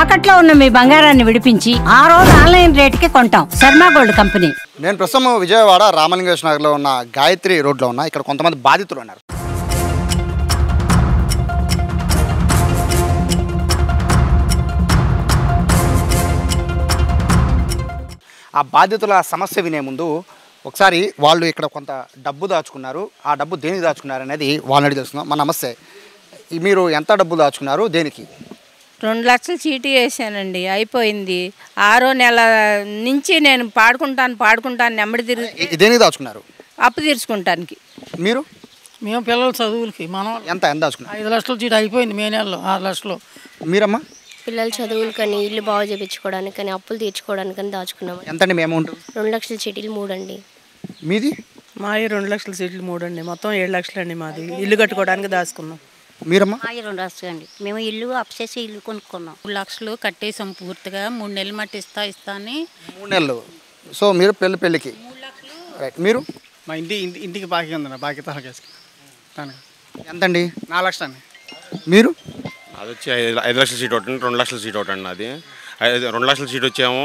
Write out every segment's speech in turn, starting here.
తాకట్లో ఉన్న మీ బంగారాన్ని విడిపించి ఆ రోజు ఆన్లైన్ రేటుకి కొంటాం. Sharma gold company. నేను ప్రస్తుతం విజయవాడ రామలింగేశ్వర నగర్లో ఉన్న గాయత్రి రోడ్లో ఉన్నా. ఇక్కడ కొంతమంది బాధితులు ఉన్నారు. ఆ బాధితుల సమస్య వినే ముందు ఒకసారి వాళ్ళు ఇక్కడ కొంత డబ్బు దాచుకున్నారు. ఆ డబ్బు దేనికి దాచుకున్నారు అనేది వాళ్ళని తెలుసుకుందాం. మన నమస్తే, మీరు ఎంత డబ్బు దాచుకున్నారు, దేనికి? 2 లక్షలు చీటీ వేసానండి, అయిపోయింది. 6వ నెల నుంచి నేను పాడుకుంటాను నెమ్మడి తిరిగి. దేనికి దాచుకున్నారు? అప్పు తీర్చుకుంటానికి. మీరు? మేము పిల్లల చదువులకి మనం ఎంత దాచుకున్నారు? 5 లక్షల చీటీ అయిపోయింది మే నెలలో. 6 లక్షలు. మీరమ్మా? పిల్లల చదువులకని, ఇల్లు బాగు చేయించుకోవడానికని, అప్పులు తీర్చుకోవడానికని దాచుకున్నాము. ఎంతండి మీ అమౌంట్? 2 లక్షల చీటీలు 3 అండి. మీది? మాది 2 లక్షల చీటీలు 3 అండి. మొత్తం 7 లక్షలు అండి మాది. ఇల్లు కట్టుకోవడానికి దాచుకున్నాం. మీరమ్మా? 2 లక్షలు అండి. మేము ఇల్లు అప్సేసి ఇల్లు కొనుక్కున్నాం. 3 లక్షలు కట్టేసాం పూర్తిగా. 3 నెలలు మట్టి ఇస్తా అని. 3 నెలలు. సో మీరు పెళ్ళికి రైట్. మీరు? మా ఇంటికి బాకీ ఉందండి, బాకీ తనకేసుకున్నాను. ఎంతండి? 4 లక్షలు అండి. మీరు? అది వచ్చి 5 లక్షల సీట్ ఒకటి, 2 లక్షల సీట్ ఒకటి అండి. అది 2 లక్షల సీట్ వచ్చేమో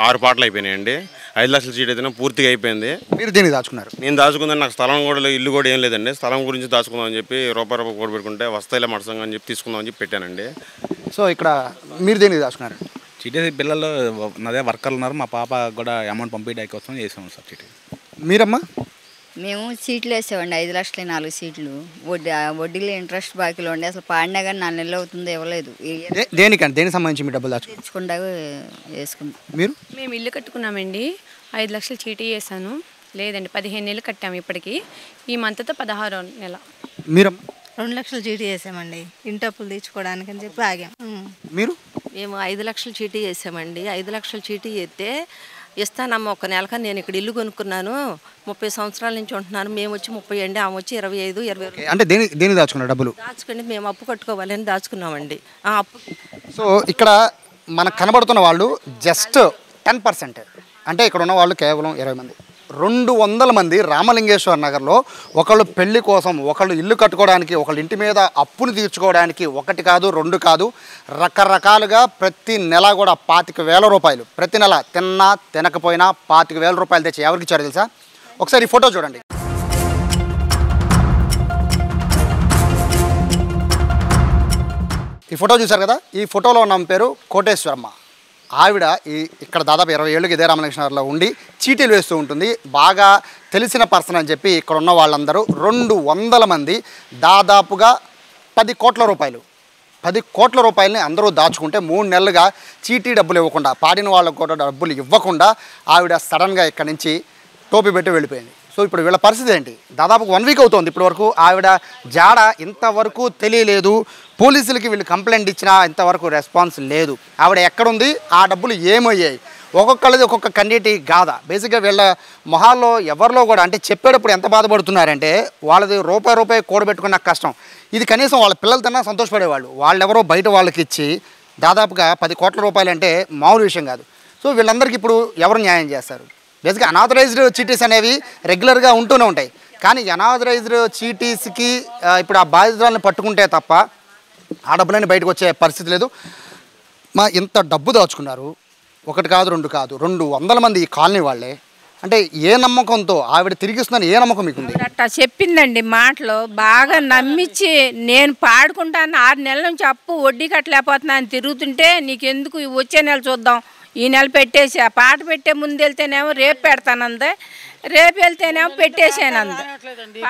6 పాటలు అయిపోయినాయండి. 5 లక్షల సీట్ అయితేనే పూర్తిగా అయిపోయింది. మీరు దేనికి దాచుకున్నారు? నేను దాచుకుందని నాకు స్థలం కూడా, ఇల్లు కూడా ఏం లేదండి. స్థలం గురించి దాచుకుందామని చెప్పి రూపాయి కూడా పెట్టుకుంటే వస్తాయిలే మడసంగా అని చెప్పి తీసుకుందామని చెప్పి పెట్టానండి. సో ఇక్కడ మీరు దేనికి దాచుకున్నారు? చీటీ పిల్లలు అదే వర్కర్లు ఉన్నారు. మా పాప కూడా అమౌంట్ పంపించడానికి కోసం చేసాము సార్ చీటీ. మీరమ్మా? మేము సీట్లు వేసామండి. 5 లక్షలు 4 సీట్లు. వడ్డీలో ఇంట్రెస్ట్ బాకీలో ఉండి అసలు పాడినా కానీ 4 నెలలు అవుతుందో ఇవ్వలేదు. దేనికండి? దేనికి సంబంధించి మీ డబ్బులు దాచుకున్నారు? తెచ్చుకుండా వేసుకుంటాం. మీరు? మేము ఇల్లు కట్టుకున్నామండి. 5 లక్షలు చీటీ వేసాను. లేదండి, 15 నెలలు కట్టాము ఇప్పటికి. ఈ మంత్తో 16వ నెల. మీరమ్మా? 2 లక్షలు చీటీ వేసామండి, ఇంటి అప్పులు తీర్చుకోవడానికి అని చెప్పి ఆగాం. మీరు? మేము 5 లక్షలు చీటీ వేసామండి. 5 లక్షల చీటీ వేస్తే ఇస్తానమ్మ ఒక నెలక, నేను ఇక్కడ ఇల్లు కొనుక్కున్నాను, 30 సంవత్సరాల నుంచి ఉంటున్నాను, మేము వచ్చి 30 అండి, ఆమె వచ్చి 25, 20. అంటే దేనికి దాచుకున్నారు డబ్బులు? దాచుకోండి, మేము అప్పు కట్టుకోవాలని దాచుకున్నామండి. అప్పు. సో ఇక్కడ మనకు కనబడుతున్న వాళ్ళు జస్ట్ 10%. అంటే ఇక్కడ ఉన్న వాళ్ళు కేవలం 20 మంది. 200 మంది రామలింగేశ్వర నగర్లో ఒకళ్ళు పెళ్లి కోసం, ఒకళ్ళు ఇల్లు కట్టుకోవడానికి, ఒకళ్ళు ఇంటి మీద అప్పును తీర్చుకోవడానికి 1 కాదు 2 కాదు రకరకాలుగా ప్రతి నెల కూడా 25,000 రూపాయలు ప్రతి నెల తిన్నా తినకపోయినా 25,000 రూపాయలు తెచ్చి ఎవరికి ఇచ్చారు తెలుసా? ఒకసారి ఈ ఫోటో చూడండి. ఈ ఫోటో చూశారు కదా? ఈ ఫోటోలో ఉన్న పేరు కోటేశ్వరమ్మ. ఆవిడ ఇక్కడ దాదాపు 20 ఏళ్ళకి ఇదే రామలింగేశ్వర నగర్లో ఉండి చీటీలు వేస్తూ ఉంటుంది. బాగా తెలిసిన పర్సన్ అని చెప్పి ఇక్కడ ఉన్న వాళ్ళందరూ 200 మంది దాదాపుగా 10 కోట్ల రూపాయలు 10 కోట్ల రూపాయలని అందరూ దాచుకుంటే 3 నెలలుగా చీటీ డబ్బులు ఇవ్వకుండా, పాడిన వాళ్ళకు కూడా డబ్బులు ఇవ్వకుండా ఆవిడ సడన్గా ఇక్కడి నుంచి టోపీ పెట్టి వెళ్ళిపోయింది. సో ఇప్పుడు వీళ్ళ పరిస్థితి ఏంటి? దాదాపు 1 వీక్ అవుతుంది ఇప్పటి వరకు ఆవిడ జాడ ఇంతవరకు తెలియలేదు. పోలీసులకి వీళ్ళు కంప్లైంట్ ఇచ్చినా ఇంతవరకు రెస్పాన్స్ లేదు. ఆవిడ ఎక్కడుంది, ఆ డబ్బులు ఏమయ్యాయి? ఒక్కొక్కళ్ళది ఒక్కొక్క కన్నీటి గాథ. బేసిక్గా వీళ్ళ మొహాల్లో ఎవరిలో కూడా అంటే చెప్పేటప్పుడు ఎంత బాధపడుతున్నారంటే వాళ్ళది రూపాయి కూడబెట్టుకున్న కష్టం. ఇది కనీసం వాళ్ళ పిల్లలతోనే సంతోషపడేవాళ్ళు. వాళ్ళెవరో బయట వాళ్ళకి ఇచ్చి దాదాపుగా 10 కోట్ల రూపాయలు అంటే మామూలు విషయం కాదు. సో వీళ్ళందరికీ ఇప్పుడు ఎవరు న్యాయం చేస్తారు? బేసిక్గా అనాథరైజ్డ్ చీటీస్ అనేవి రెగ్యులర్గా ఉంటూనే ఉంటాయి. కానీ అనాథరైజ్డ్ చీటీస్కి ఇప్పుడు ఆ బాధితురాలను పట్టుకుంటే తప్ప ఆ డబ్బులన్నీ బయటకు వచ్చే పరిస్థితి లేదు. ఇంత డబ్బు దాచుకున్నారు, 1 కాదు 2 కాదు 200 మంది ఈ కాలనీ వాళ్ళే. అంటే ఏ నమ్మకంతో ఆవిడ తిరిగిస్తుందని ఏ నమ్మకం మీకుంది? అట్టా చెప్పిందండి మాటలు. బాగా నమ్మించి నేను పాడుకుంటాను, 6 నెలల నుంచి అప్పు వడ్డీ కట్టలేకపోతున్నాను తిరుగుతుంటే, నీకెందుకు వచ్చే నెల చూద్దాం, ఈ నెల పెట్టేసి ఆ పాట పెట్టే ముందు వెళ్తేనేమో రేపు పెడతానందే, రేపు వెళ్తేనేమో పెట్టేసానంది.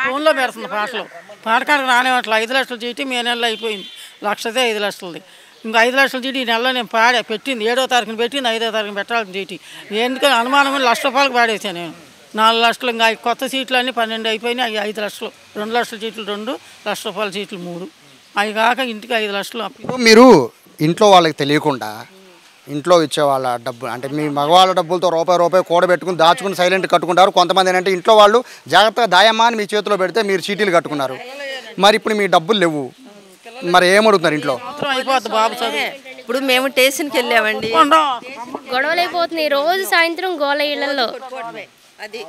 ఫోన్లో పెడుతుంది పాటలు. పాడకానికి రానివ్వట్లే. 5 లక్షల చీటీ మే నెలలో అయిపోయింది. 1,05,000 లక్షలది. ఇంకా 5 లక్షల చీటీ ఈ నెలలో నేను పెట్టింది. 7వ తారీఖున పెట్టింది, 5వ తారీఖున పెట్టాల్సిన చీటీ. ఎందుకని అనుమానం ₹1,00,000 పాడేసాను నేను. 4 లక్షలు. ఇంకా కొత్త సీట్లు అన్నీ 12 అయిపోయినాయి. 5 లక్షలు. 2 లక్షల చీట్లు 2, ₹1,00,000 చీట్లు 3. అవి కాక ఇంటికి 5 లక్షలు. మీరు ఇంట్లో వాళ్ళకి తెలియకుండా ఇంట్లో ఇచ్చే వాళ్ళ డబ్బు అంటే మీ మగవాళ్ళ డబ్బులతో రూపాయి కూడబెట్టుకుని దాచుకుని సైలెంట్ కట్టుకుంటారు. కొంతమంది ఏంటంటే ఇంట్లో వాళ్ళు జాగ్రత్తగా దాయమ్మా అని మీ చేతిలో పెడితే మీరు చీటీలు కట్టుకున్నారు. మరి ఇప్పుడు మీ డబ్బులు లేవు, మరి ఏమడుగుతున్నారు ఇంట్లో? అయిపోద్ది బాబు. ఇప్పుడు మేము స్టేషన్కి వెళ్ళామండి. గొడవలు అయిపోతున్నాయి రోజు సాయంత్రం గోల ఇళ్లలో. అది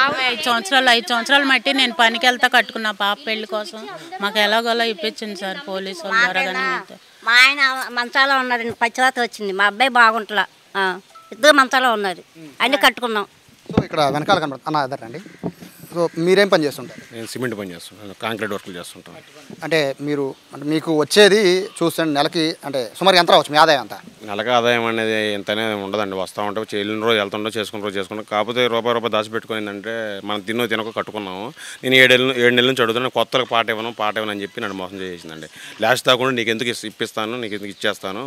5 సంవత్సరాలు మట్టి నేను పనికి వెళ్తా కట్టుకున్నా పాప పెళ్లి కోసం. మాకు ఎలాగోలా ఇప్పించింది సార్ పోలీసు వాళ్ళు ద్వారా. మా ఆయన మంచాలో ఉన్నారండి, పచ్చివాత వచ్చింది. మా అబ్బాయి బాగుంటలా, ఇద్దరు మంచాలో ఉన్నారు, అన్నీ కట్టుకున్నాం. సో ఇక్కడ వెనకాల కనబడుతుంది అన్న అదరండి. సో మీరేం పని చేస్తుంటారు? నేను సిమెంట్ పని చేస్తుంటాను, కాంక్రీట్ వర్క్లు చేస్తుంటాను. అంటే మీకు వచ్చేది చూస్తే నెలకి అంటే సుమారు ఎంత రావచ్చు మీ ఆదాయం అంతా? నెలకి ఆదాయం అనేది ఎంతనే ఉండదండి. వస్తూ ఉంటే వెళ్ళిన రోజు వెళ్తుండో చేసుకుంటాం. కాకపోతే రూపాయి దాచిపెట్టుకునిందంటే మనం తినక కట్టుకున్నాము. నేను 7 నెలల నుంచి అడుగుతున్నాను, కొత్తలకు పాట ఇవ్వను అని చెప్పి నన్ను మోసం చేసిందండి. లాస్ట్ దాకుండా నీకు ఎందుకు ఇప్పిస్తాను, నీకు ఎందుకు ఇచ్చేస్తాను,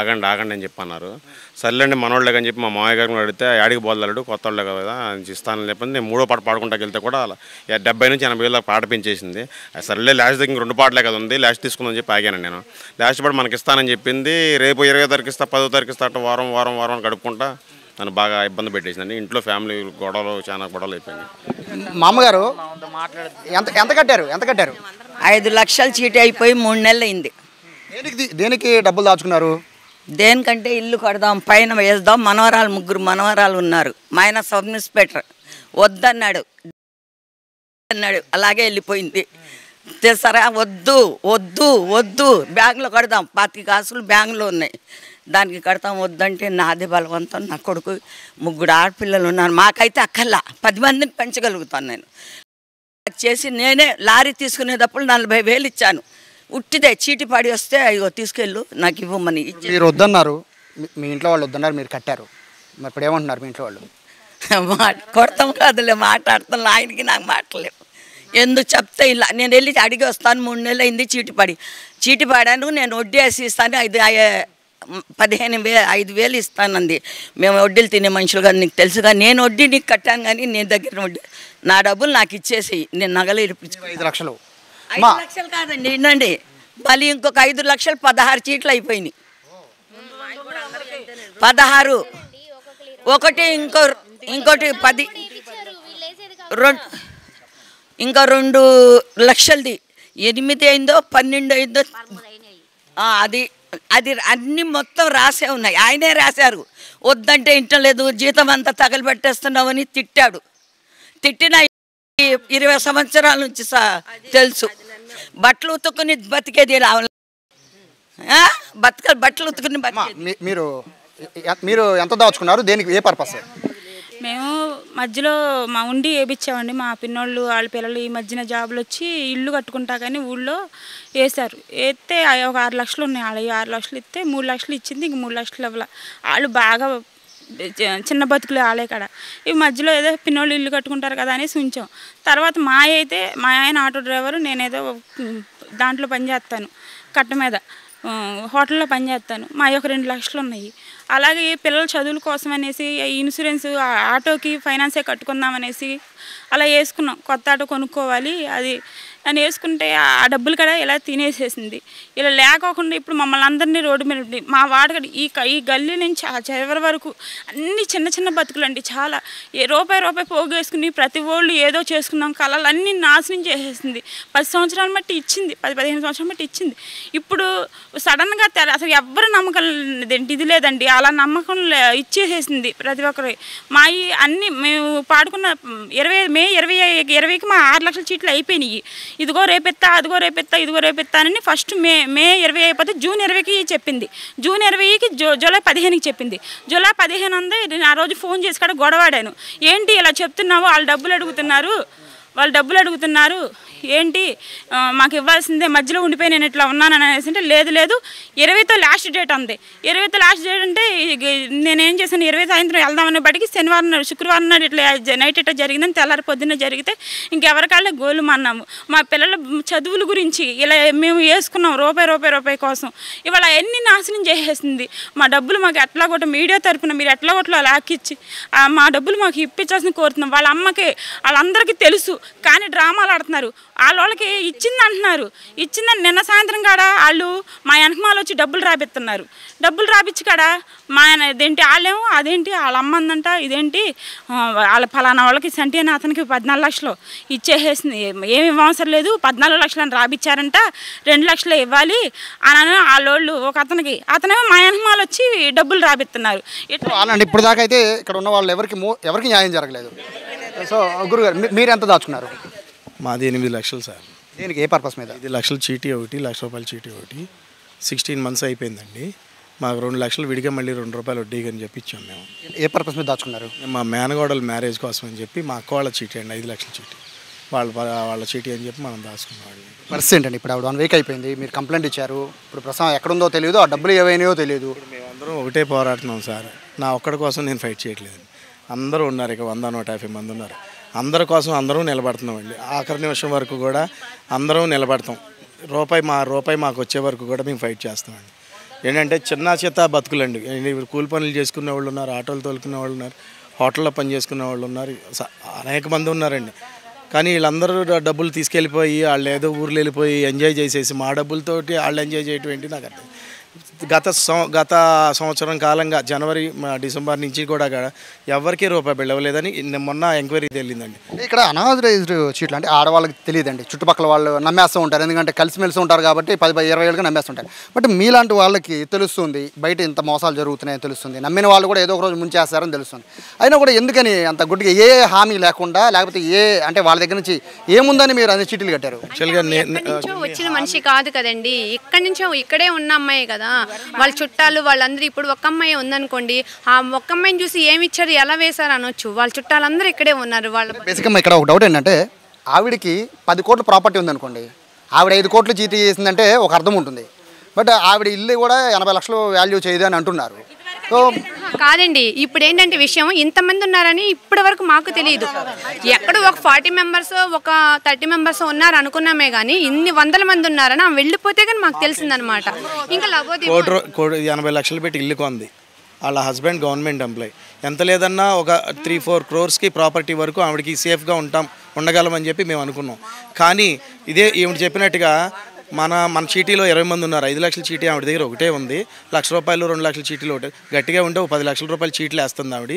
ఆగండి అని చెప్పి అన్నారు. సర్లేండి మనోళ్ళే అని చెప్పి మా మామయ్య గారిని అడిగితే ఆడికి బోల్దాడు, కొత్త వాళ్ళే కదా ఇస్తాను లేకపోతే నేను 3వ పాట పాడుకుంటాకి వెళ్తే కూడా 70 నుంచి 80 వేల పాట పెంచేసింది. సర్లే లాస్ట్ దగ్గర 2 పాటలే కదా ఉంది, లాస్ట్ తీసుకుందని చెప్పి ఆగాను నేను. లాస్ట్ పాట మనకి ఇస్తానని చెప్పింది. రేపు 20వ తారీఖు ఇస్తా, 10వ తారీఖు ఇస్తా, అట్లా వారం గడుపుకుంటా నన్ను బాగా ఇబ్బంది పెట్టేసిందండి. ఇంట్లో ఫ్యామిలీ చాలా గొడవలు అయిపోయింది. మా అమ్మగారు ఎంత కట్టారు? 5 లక్షల చీటీ అయిపోయి 3 నెలలు అయింది. దేనికి డబ్బులు దాచుకున్నారు? దేనికంటే ఇల్లు కడదాం, పైన వేద్దాం. ముగ్గురు మనవరాలు ఉన్నారు. మా ఆయన సబ్ ఇన్స్పెక్టర్ వద్దన్నాడు, అలాగే వెళ్ళిపోయింది. సరే వద్దు బ్యాంకులో కడదాం, 25 కాసులు బ్యాంకులో ఉన్నాయి, దానికి కడతాం. వద్దంటే నాది బలవంతం. నా కొడుకు 3 ఆడపిల్లలు ఉన్నారు. మాకైతే అక్కర్లా, 10 మందిని పెంచగలుగుతాను నేను. చేసి నేనే లారీ తీసుకునేటప్పుడు 40,000 ఇచ్చాను. ఉట్టిదే చీటి పాడి వస్తే అయ్యో తీసుకెళ్ళు నాకు ఇవ్వమని. మీరు వద్దన్నారు, మీ ఇంట్లో వాళ్ళు వద్దన్నారు, మీరు కట్టారు. మరి ఇప్పుడు ఏమంటున్నారు మీ ఇంట్లో వాళ్ళు? కొడతాం కాదులే, మాట్లాడతాం. ఆయనకి నాకు మాటలేవు. ఎందుకు చెప్తే ఇలా నేను వెళ్ళి అడిగి వస్తాను. 3 నెలలు అయింది చీటి పాడాను. నేను వడ్డీ వేసి ఇస్తాను, 5,000 ఇస్తానంది. మేము వడ్డీలు తినే మనుషులుగా నీకు తెలుసుగా, నేను వడ్డీ నీకు కట్టాను కానీ నేను దగ్గర వడ్డీ నా డబ్బులు నాకు ఇచ్చేసి నేను నగలు ఇరిపించుకో. 5 లక్షలు 5 లక్షలు కాదండి, వినండి. మళ్ళీ ఇంకొక 5 లక్షలు 16 చీట్లు అయిపోయినాయి. 16 ఒకటి ఇంకోటి 10 ఇంకా 2 లక్షలది 8 అయిందో 12 అయిందో అది అన్నీ మొత్తం రాసే ఉన్నాయి. ఆయనే రాశారు. వద్దంటే ఇంట్లో లేదు, జీతం అంతా తగలబెట్టేస్తున్నామని తిట్టిన 20 సంవత్సరాల నుంచి తెలుసు. బట్టలు ఉతుక్కుని బతికేది బట్టలు ఉతుకుని మీరు ఎంత దాచుకున్నారు? దేనికి, ఏ పర్పస్? మేము మధ్యలో మా ఉండి వేయించామండి. మా పిన్నోళ్ళు వాళ్ళ పిల్లలు ఈ మధ్యన జాబులు వచ్చి ఇల్లు కట్టుకుంటా కానీ ఊళ్ళో వేశారు. వేస్తే ఒక 6 లక్షలు ఉన్నాయి. వాళ్ళ 6 లక్షలు ఇస్తే 3 లక్షలు ఇచ్చింది, ఇంక 3 లక్షలు ఇవ్వాల. వాళ్ళు బాగా చిన్న బతుకులు వాళ్ళే కాడ. ఈ మధ్యలో ఏదో పిన్నోళ్ళు ఇల్లు కట్టుకుంటారు కదా అనేసి ఉంచాం. తర్వాత మా ఆయన ఆటో డ్రైవరు, నేనేదో దాంట్లో పనిచేస్తాను, కట్ట మీద హోటల్లో పనిచేస్తాను. మా యొక్క 2 లక్షలు ఉన్నాయి. అలాగే పిల్లల చదువుల కోసం అనేసి ఇన్సూరెన్స్ ఆటోకి ఫైనాన్సే కట్టుకుందామనేసి అలా వేసుకున్నాం. కొత్త ఆటో కొనుక్కోవాలి అది అని వేసుకుంటే ఆ డబ్బులు కూడా ఇలా తినేసేసింది. ఇలా లేకోకుండా ఇప్పుడు మమ్మల్ని అందరినీ రోడ్డు మీద మా వాడగడ ఈ గల్లీ నుంచి ఆ చివరి వరకు అన్ని చిన్న బతుకులు అండి. చాలా రూపాయి పోగేసుకుని ప్రతి వాళ్ళు ఏదో చేసుకున్నాం. కళలు అన్నీ నాశనం చేసేసింది. 10 సంవత్సరాలు బట్టి ఇచ్చింది, 10-15 సంవత్సరాలు బట్టి ఇచ్చింది. ఇప్పుడు సడన్గా అసలు ఎవ్వరు నమ్మకం ఇది లేదండి. అలా నమ్మకం ఇచ్చేసేసింది ప్రతి ఒక్కరు. మా అన్నీ మేము పాడుకున్న మే 20కి మా 6 లక్షల చీట్లు అయిపోయినాయి. ఇదిగో రేపెత్తా, అదిగో రేపెత్తా అని ఫస్ట్ మే 20 అయిపోతే జూన్ 20కి చెప్పింది. జూన్ 20కి జూలై 15కి చెప్పింది. జూలై 15 అందే ఆ రోజు ఫోన్ చేసి కూడా గొడవాడాను. ఏంటి ఇలా చెప్తున్నావు, వాళ్ళు డబ్బులు అడుగుతున్నారు ఏంటి, మాకు ఇవ్వాల్సిందే, మధ్యలో ఉండిపోయి నేను ఇట్లా ఉన్నానని అనేసి అంటే లేదు 20తో లాస్ట్ డేట్ ఉంది. 20తో లాస్ట్ డేట్ అంటే నేనేం చేశాను, 20 సాయంత్రం వెళ్దామని బడికి శుక్రవారం నాడు ఇట్లా నైట్ ఇట్లా జరిగిందని తెల్లారి పొద్దున్న జరిగితే ఇంకెవరికాళ్ళే గోలు అన్నాము. మా పిల్లల చదువుల గురించి ఇలా మేము వేసుకున్నాం రూపాయి కోసం. ఇవాళ ఎన్ని నాశనం చేసేసింది. మా డబ్బులు మాకు ఎట్లా కొట్ట మీడియా తరఫున మీరు ఎట్లా కొట్టలో లాక్కిచ్చి మా డబ్బులు మాకు ఇప్పించాల్సిన కోరుతున్నాం. వాళ్ళ అమ్మకి వాళ్ళందరికీ తెలుసు కానీ డ్రామాలు ఆడుతున్నారు. వాళ్ళకి ఇచ్చింది అంటున్నారు. ఇచ్చిందని నిన్న సాయంత్రం కాడ వాళ్ళు మా వెనకమాలు వచ్చి డబ్బులు రాపిచ్చి కాడ మా ఇదేంటి వాళ్ళేమో అదేంటి వాళ్ళ అమ్మ అందంట, ఇదేంటి వాళ్ళ ఫలానా వాళ్ళకి సంటి అని అతనికి 14 లక్షలు ఇచ్చేసేసింది. ఏమి అవసరం లేదు, 14 లక్షలు అని రాపిచ్చారంట, 2 లక్షలు ఇవ్వాలి అని వాళ్ళోళ్ళు ఒక అతనేమో మా వెనకమాలు వచ్చి డబ్బులు రాపిస్తున్నారు. ఇప్పుడు దాకా అయితే ఇక్కడ ఉన్న వాళ్ళు ఎవరికి న్యాయం జరగలేదు. సో గురుగారు మీరు ఎంత దాచుకున్నారు? మాది 8 లక్షలు సార్. దేనికి, ఏ పర్పస్ మీద? 5 లక్షల చీటీ ఒకటి, 1,00,000 రూపాయల చీటీ ఒకటి, 16 months అయిపోయిందండి. మాకు 2 లక్షలు విడిగా మళ్ళీ ₹2 వడ్డీకి అని చెప్పి ఇచ్చాం మేము. ఏ పర్పస్ మీద దాచుకున్నారు? మా మేనగోడల మ్యారేజ్ కోసం అని చెప్పి మా అక్క వాళ్ళ చీటీ అండి, 5 లక్షల చీటీ, వాళ్ళ చీటీ అని చెప్పి మనం దాచుకున్నాం. పరిస్థితి ఏంటండి? ఇప్పుడు ఆవిడ 1 వీక్ అయిపోయింది, మీరు కంప్లైంట్ ఇచ్చారు, ఇప్పుడు ప్రస్తుతం ఎక్కడుందో తెలియదు, ఆ డబ్బులు ఏవైనాయో తెలియదు. మేమందరం ఒకటే పోరాడుతున్నాం సార్. నా ఒక్కడి కోసం నేను ఫైట్ చేయట్లేదు. అందరూ ఉన్నారు, ఇక 100-150 మంది ఉన్నారు. అందరి కోసం అందరూ నిలబడుతున్నామండి. ఆఖరి నిమిషం వరకు కూడా అందరం నిలబడతాం. రూపాయి మాకు వచ్చే వరకు కూడా మేము ఫైట్ చేస్తామండి. ఏంటంటే చిన్న చిత్త బతుకులండి. కూలి పనులు చేసుకునే వాళ్ళు ఉన్నారు, ఆటోలు తోలుకునే వాళ్ళు ఉన్నారు, హోటల్లో పని చేసుకునే వాళ్ళు ఉన్నారు, అనేక మంది ఉన్నారండి. కానీ వీళ్ళందరూ డబ్బులు తీసుకెళ్ళిపోయి వాళ్ళు ఏదో ఊర్లు వెళ్ళిపోయి ఎంజాయ్ చేసేసి మా డబ్బులతోటి వాళ్ళు ఎంజాయ్ చేయటం ఏంటి నాకు అర్థం. గత సంవత్సరం కాలంగా జనవరి డిసెంబర్ నుంచి కూడా ఎవరికీ రూపాయి బిళ్ళ ఇవ్వలేదని మొన్న ఎంక్వైరీ తెలియదండి. ఇక్కడ అనాథరైజ్డ్ చీట్లు అంటే ఆడవాళ్ళకి తెలియదండి, చుట్టుపక్కల వాళ్ళు నమ్మేస్తూ ఉంటారు, ఎందుకంటే కలిసిమెలిసి ఉంటారు కాబట్టి 10-20 ఏళ్ళుగా నమ్మేస్తుంటారు. బట్ మీలాంటి వాళ్ళకి తెలుస్తుంది బయట ఇంత మోసాలు జరుగుతున్నాయని తెలుస్తుంది, నమ్మిన వాళ్ళు కూడా ఏదో ఒక రోజు ముంచేస్తారని తెలుస్తుంది. అయినా కూడా ఎందుకని అంత గుడ్డిగా ఏ హామీ లేకుండా, లేకపోతే అంటే వాళ్ళ దగ్గర నుంచి ఏముందని మీరు అన్ని చీటీలు కట్టారు? వచ్చిన మనిషి కాదు కదండి, ఇక్కడి నుంచో ఇక్కడే ఉన్న అమ్మాయి కదా, వాళ్ళ చుట్టాలు వాళ్ళందరూ. ఇప్పుడు ఒక్క అమ్మాయి ఉందనుకోండి, ఆ ఒక్క అమ్మాయిని చూసి ఏమి ఇచ్చారు ఎలా వేశారు అనొచ్చు. వాళ్ళ చుట్టాలందరూ ఇక్కడే ఉన్నారు. వాళ్ళ బేసిక్గా ఇక్కడ ఒక డౌట్ ఏంటంటే, ఆవిడికి 10 కోట్ల ప్రాపర్టీ ఉందనుకోండి, ఆవిడ 5 కోట్లు చీటీ చేసిందంటే ఒక అర్థం ఉంటుంది. బట్ ఆవిడ ఇల్లు కూడా 80 లక్షలు వాల్యూ చేయదు అని అంటున్నారు. సో కాదండి, ఇప్పుడు ఏంటంటే విషయం, ఇంతమంది ఉన్నారని ఇప్పటి వరకు మాకు తెలియదు. ఎక్కడో ఒక 40 మెంబర్స్ ఒక 30 మెంబర్స్ ఉన్నారు అనుకున్నామే కానీ ఇన్ని 100 మంది ఉన్నారని ఆమె వెళ్ళిపోతే కానీ మాకు తెలిసిందనమాట. ఇంకా 80 లక్షలు పెట్టి ఇల్లు కొంది. వాళ్ళ హస్బెండ్ గవర్నమెంట్ ఎంప్లాయ్. ఎంత లేదన్నా ఒక 3-4 crores ప్రాపర్టీ వరకు ఆవిడకి సేఫ్గా ఉండగలమని చెప్పి మేము అనుకున్నాం. కానీ ఇదే ఈవిడ చెప్పినట్టుగా మన చీటీలో 20 మంది ఉన్నారు. 5 లక్షల చీటీ ఆవిడ దగ్గర ఒకటే ఉంది. ₹1,00,000 2 లక్షల చీటీలు ఒకటి గట్టిగా ఉంటే ఒక ₹10 లక్షల చీటీలు వేస్తుంది ఆవిడ.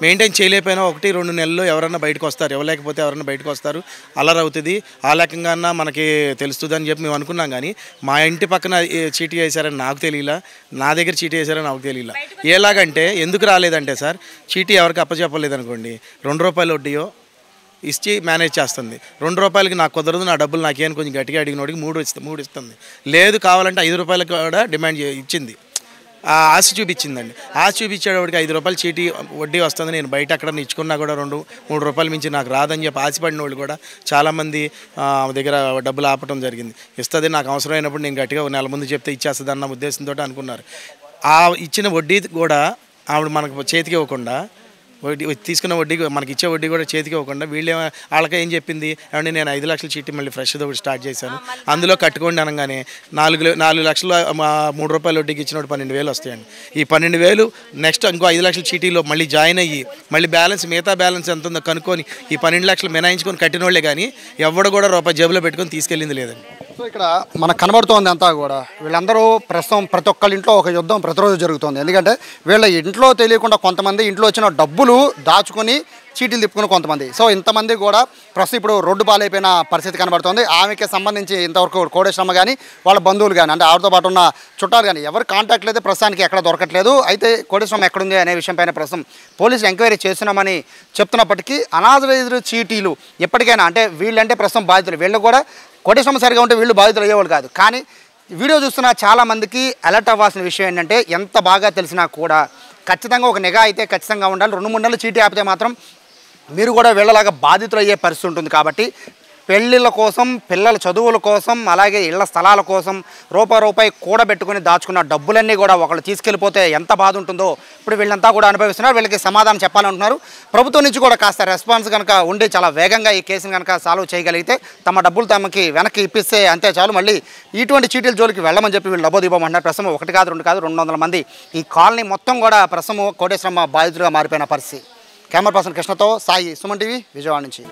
మెయింటైన్ చేయలేకపోయినా 1-2 నెలల్లో ఎవరన్నా బయటకు వస్తారు, ఇవ్వలేకపోతే ఎవరన్నా బయటకు వస్తారు, అలర్ అవుతుంది. ఆ లెక్కగా మనకి తెలుస్తుంది అని చెప్పి మేము అనుకున్నాం. కానీ మా ఇంటి పక్కన చీటీ వేశారని నాకు తెలియలా, నా దగ్గర చీటీ వేశారని నాకు తెలియలా. ఎలాగంటే ఎందుకు రాలేదంటే సార్, చీటీ ఎవరికి అప్పచెప్పలేదు అనుకోండి, ₹2 వడ్డీయో ఇచ్చి మేనేజ్ చేస్తుంది. ₹2 నాకు కుదరదు, నా డబ్బులు నాకేం కొంచెం గట్టిగా అడిగినోడికి 3 ఇస్తుంది. లేదు కావాలంటే ₹5 కూడా డిమాండ్ ఇచ్చింది. ఆశ చూపించిందండి. ఆశ చూపించేవాడికి ₹5 చీటీ వడ్డీ వస్తుంది, నేను బయట అక్కడ ఇచ్చుకున్నా కూడా ₹2-3 మించి నాకు రాదని చెప్పి ఆశపడిన వాళ్ళు కూడా చాలామంది దగ్గర డబ్బులు ఆపటం జరిగింది. ఇస్తుంది, నాకు అవసరమైనప్పుడు నేను గట్టిగా 1 నెల ముందు చెప్తే ఇచ్చేస్తుంది అన్న ఉద్దేశంతో అనుకున్నారు. ఆ ఇచ్చిన వడ్డీ కూడా ఆవిడ మనకు చేతికి ఇవ్వకుండా, తీసుకున్న వడ్డీ మనకి ఇచ్చే వడ్డీ కూడా చేతికి ఇవ్వకుండా వాళ్ళకి ఏం చెప్పింది, ఏమంటే నేను 5 లక్షల చీటీ మళ్ళీ ఫ్రెష్తో ఒకటి స్టార్ట్ చేశాను, అందులో కట్టుకోండి అనగానే 4 లక్షలు ₹3 వడ్డీకి ఇచ్చినప్పుడు 12,000 వస్తాయండి. ఈ 12,000 నెక్స్ట్ ఇంకో 5 లక్షల చీటీలో మళ్ళీ జాయిన్ అయ్యి మళ్ళీ మిగతా బ్యాలెన్స్ ఎంత ఉందో కనుక్కొని ఈ 12 లక్షలు మినాయించుకొని కట్టిన వాళ్ళే కానీ ఎవడు కూడా రూపాయి జేబులో పెట్టుకొని తీసుకెళ్ళింది లేదండి. సో ఇక్కడ మనకు కనబడుతోంది అంతా కూడా, వీళ్ళందరూ ప్రస్తుతం ప్రతి ఒక్కళ్ళ ఇంట్లో ఒక యుద్ధం ప్రతిరోజు జరుగుతుంది. ఎందుకంటే వీళ్ళ ఇంట్లో తెలియకుండా కొంతమంది ఇంట్లో వచ్చిన డబ్బులు దాచుకొని చీటీలు తిప్పుకుని కొంతమంది. సో ఇంతమంది కూడా ప్రస్తుతం ఇప్పుడు రోడ్డు పాలైపోయిన పరిస్థితి కనబడుతుంది. ఆమెకి సంబంధించి ఇంతవరకు కోటేశ్వరమ్మ కానీ వాళ్ళ బంధువులు కానీ, అంటే ఆవిడతో పాటు ఉన్న చుట్టాలు కానీ ఎవరు కాంటాక్ట్ లేదు, ప్రస్తుతానికి ఎక్కడ దొరకట్లేదు. అయితే కోటేశ్వరమ్మ ఎక్కడుంది అనే విషయం పైన ప్రస్తుతం పోలీసులు ఎంక్వైరీ చేస్తున్నామని చెప్తున్నప్పటికీ అనాథరైజ్డ్ చీటీలు ఎప్పటికైనా, అంటే వీళ్ళంటే ప్రస్తుతం బాధితులు, వీళ్ళు కూడా కోటేశ్వరమ్మ సరిగా ఉంటే వీళ్ళు బాధితులు అయ్యేవాళ్ళు కాదు. కానీ వీడియో చూస్తున్న చాలామందికి అలర్ట్ అవ్వాల్సిన విషయం ఏంటంటే, ఎంత బాగా తెలిసినా కూడా ఖచ్చితంగా ఒక నిఘా అయితే ఖచ్చితంగా ఉండాలి. 2-3 నెలలు చీటీ ఆపితే మాత్రం మీరు కూడా వీళ్ళలాగా బాధితులు అయ్యే పరిస్థితి ఉంటుంది. కాబట్టి పెళ్ళిళ్ళ కోసం, పిల్లల చదువుల కోసం, అలాగే ఇళ్ల స్థలాల కోసం రూపాయి కూడబెట్టుకుని దాచుకున్న డబ్బులన్నీ కూడా ఒకళ్ళు తీసుకెళ్ళిపోతే ఎంత బాధ ఉంటుందో ఇప్పుడు వీళ్ళంతా కూడా అనుభవిస్తున్నారు. వీళ్ళకి సమాధానం చెప్పాలంటున్నారు. ప్రభుత్వం నుంచి కూడా కాస్త రెస్పాన్స్ కనుక ఉండి చాలా వేగంగా ఈ కేసును కనుక సాల్వ్ చేయగలిగితే, తమ డబ్బులు తమకి వెనక్కి ఇప్పిస్తే అంతే చాలు, మళ్ళీ ఇటువంటి చీటీల జోలికి వెళ్ళమని చెప్పి వీళ్ళు డబ్బోదివ్వమంటున్నారు. ప్రస్తుతం 1 కాదు 2 కాదు 200 మంది ఈ కాలనీ మొత్తం కూడా ప్రస్తుతం కోటేశ్వరమ్మ బాధితులుగా మారిపోయిన పరిస్థితి. కెమెరా పర్సన్ కృష్ణతో సాయి, సుమన్ టీవీ, విజయవాడ నుంచి.